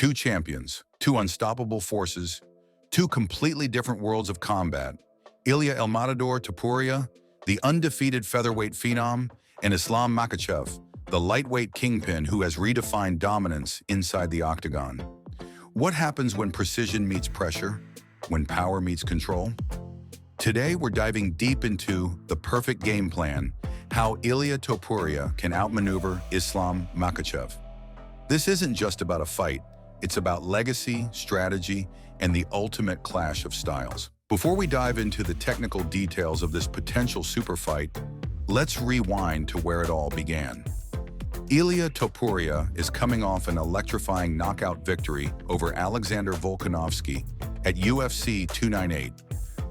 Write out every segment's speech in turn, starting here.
Two champions, two unstoppable forces, two completely different worlds of combat. Ilia Topuria, the undefeated featherweight phenom, and Islam Makhachev, the lightweight kingpin who has redefined dominance inside the octagon. What happens when precision meets pressure? When power meets control? Today, we're diving deep into the perfect game plan, how Ilia Topuria can outmaneuver Islam Makhachev. This isn't just about a fight, it's about legacy, strategy, and the ultimate clash of styles. Before we dive into the technical details of this potential super fight, let's rewind to where it all began. Ilia Topuria is coming off an electrifying knockout victory over Alexander Volkanovski at UFC 298,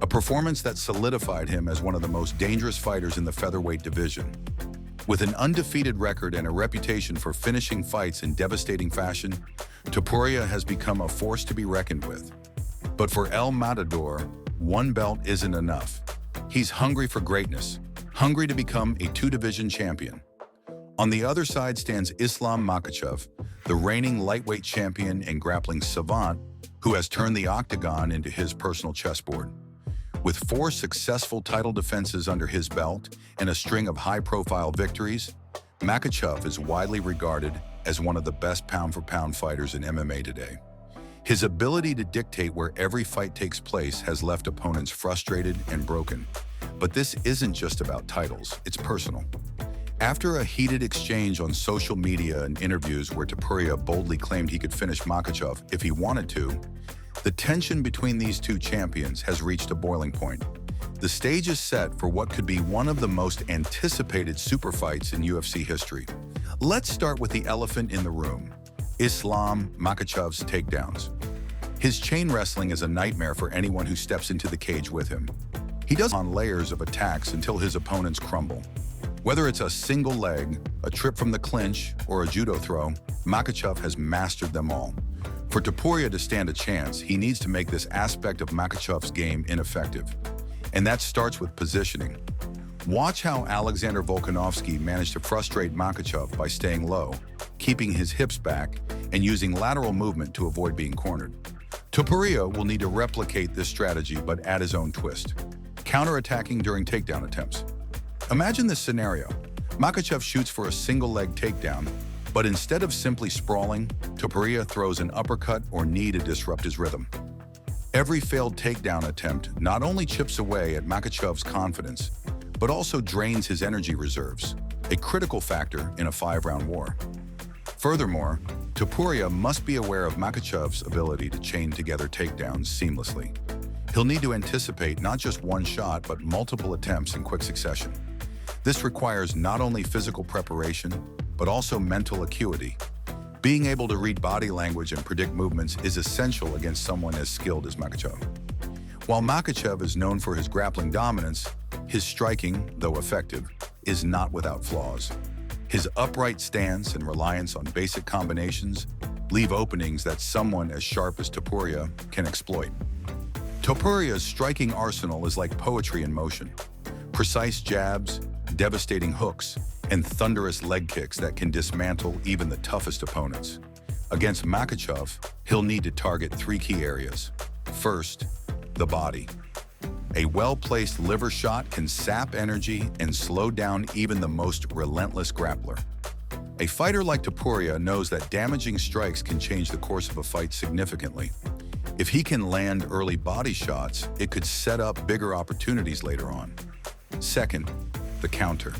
a performance that solidified him as one of the most dangerous fighters in the featherweight division. With an undefeated record and a reputation for finishing fights in devastating fashion, Topuria has become a force to be reckoned with. But for El Matador, one belt isn't enough. He's hungry for greatness, hungry to become a two-division champion. On the other side stands Islam Makhachev, the reigning lightweight champion and grappling savant who has turned the Octagon into his personal chessboard. With 4 successful title defenses under his belt and a string of high-profile victories, Makhachev is widely regarded as one of the best pound-for-pound fighters in MMA today. His ability to dictate where every fight takes place has left opponents frustrated and broken. But this isn't just about titles, it's personal. After a heated exchange on social media and interviews where Topuria boldly claimed he could finish Makhachev if he wanted to, the tension between these two champions has reached a boiling point. The stage is set for what could be one of the most anticipated super fights in UFC history. Let's start with the elephant in the room, Islam Makhachev's takedowns. His chain wrestling is a nightmare for anyone who steps into the cage with him. He does on layers of attacks until his opponents crumble. Whether it's a single leg, a trip from the clinch, or a judo throw, Makhachev has mastered them all. For Topuria to stand a chance, he needs to make this aspect of Makhachev's game ineffective. And that starts with positioning. Watch how Alexander Volkanovski managed to frustrate Makhachev by staying low, keeping his hips back, and using lateral movement to avoid being cornered. Topuria will need to replicate this strategy but add his own twist, counterattacking during takedown attempts. Imagine this scenario. Makhachev shoots for a single-leg takedown, but instead of simply sprawling, Topuria throws an uppercut or knee to disrupt his rhythm. Every failed takedown attempt not only chips away at Makhachev's confidence, but also drains his energy reserves, a critical factor in a 5-round war. Furthermore, Topuria must be aware of Makhachev's ability to chain together takedowns seamlessly. He'll need to anticipate not just one shot, but multiple attempts in quick succession. This requires not only physical preparation, but also mental acuity. Being able to read body language and predict movements is essential against someone as skilled as Makhachev. While Makhachev is known for his grappling dominance, his striking, though effective, is not without flaws. His upright stance and reliance on basic combinations leave openings that someone as sharp as Topuria can exploit. Topuria's striking arsenal is like poetry in motion. Precise jabs, devastating hooks, and thunderous leg kicks that can dismantle even the toughest opponents. Against Makhachev, he'll need to target 3 key areas. First, the body. A well-placed liver shot can sap energy and slow down even the most relentless grappler. A fighter like Topuria knows that damaging strikes can change the course of a fight significantly. If he can land early body shots, it could set up bigger opportunities later on. Second, the counter.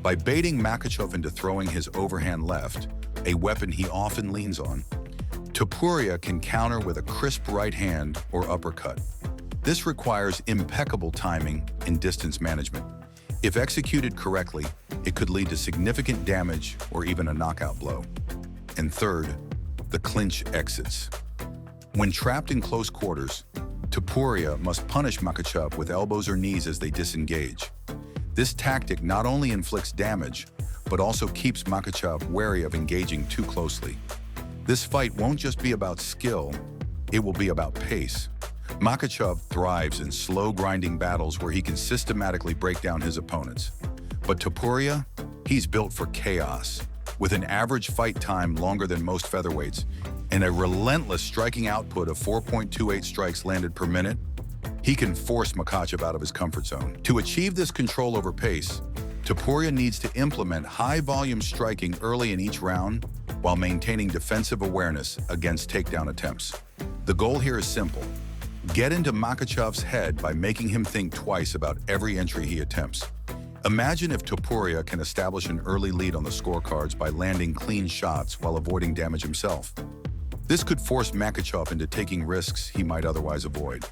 By baiting Makhachev into throwing his overhand left, a weapon he often leans on, Topuria can counter with a crisp right hand or uppercut. This requires impeccable timing and distance management. If executed correctly, it could lead to significant damage or even a knockout blow. And third, the clinch exits. When trapped in close quarters, Topuria must punish Makhachev with elbows or knees as they disengage. This tactic not only inflicts damage, but also keeps Makhachev wary of engaging too closely. This fight won't just be about skill, it will be about pace. Makhachev thrives in slow grinding battles where he can systematically break down his opponents. But Topuria, he's built for chaos. With an average fight time longer than most featherweights and a relentless striking output of 4.28 strikes landed per minute, he can force Makhachev out of his comfort zone. To achieve this control over pace, Topuria needs to implement high-volume striking early in each round while maintaining defensive awareness against takedown attempts. The goal here is simple. Get into Makhachev's head by making him think twice about every entry he attempts. Imagine if Topuria can establish an early lead on the scorecards by landing clean shots while avoiding damage himself. This could force Makhachev into taking risks he might otherwise avoid,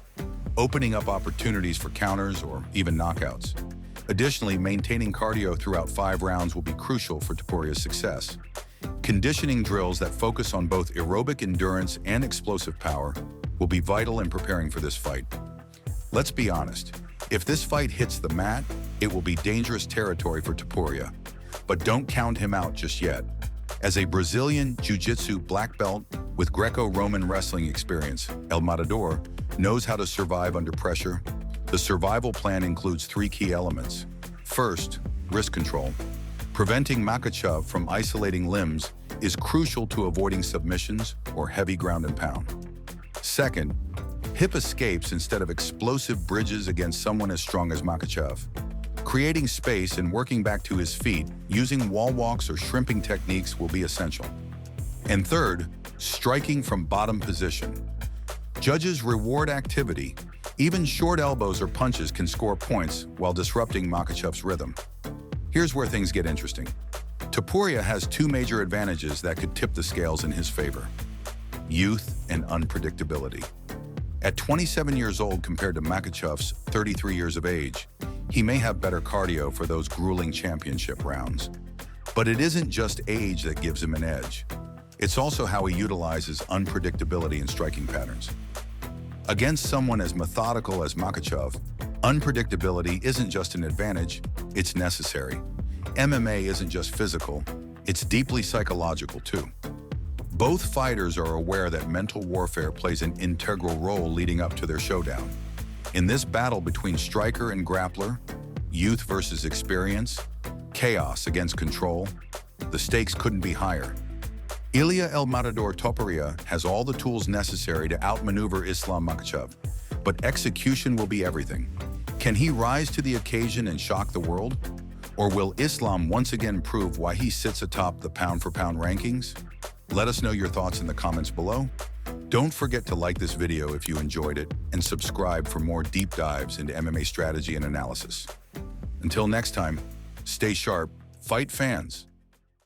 opening up opportunities for counters or even knockouts. Additionally, maintaining cardio throughout 5 rounds will be crucial for Topuria's success. Conditioning drills that focus on both aerobic endurance and explosive power will be vital in preparing for this fight. Let's be honest, if this fight hits the mat, it will be dangerous territory for Topuria. But don't count him out just yet. As a Brazilian Jiu-Jitsu black belt with Greco-Roman wrestling experience, El Matador knows how to survive under pressure. The survival plan includes 3 key elements. First, wrist control. Preventing Makhachev from isolating limbs is crucial to avoiding submissions or heavy ground and pound. Second, hip escapes instead of explosive bridges against someone as strong as Makhachev. Creating space and working back to his feet using wall walks or shrimping techniques will be essential. And third, striking from bottom position. Judges reward activity. Even short elbows or punches can score points while disrupting Makhachev's rhythm. Here's where things get interesting. Topuria has 2 major advantages that could tip the scales in his favor: youth and unpredictability. At 27 years old compared to Makhachev's 33 years of age, he may have better cardio for those grueling championship rounds. But it isn't just age that gives him an edge. It's also how he utilizes unpredictability in striking patterns. Against someone as methodical as Makhachev, unpredictability isn't just an advantage, it's necessary. MMA isn't just physical, it's deeply psychological too. Both fighters are aware that mental warfare plays an integral role leading up to their showdown. In this battle between striker and grappler, youth versus experience, chaos against control, the stakes couldn't be higher. Ilia El Matador Topuria has all the tools necessary to outmaneuver Islam Makhachev, but execution will be everything. Can he rise to the occasion and shock the world? Or will Islam once again prove why he sits atop the pound-for-pound rankings? Let us know your thoughts in the comments below. Don't forget to like this video if you enjoyed it and subscribe for more deep dives into MMA strategy and analysis. Until next time, stay sharp, fight fans.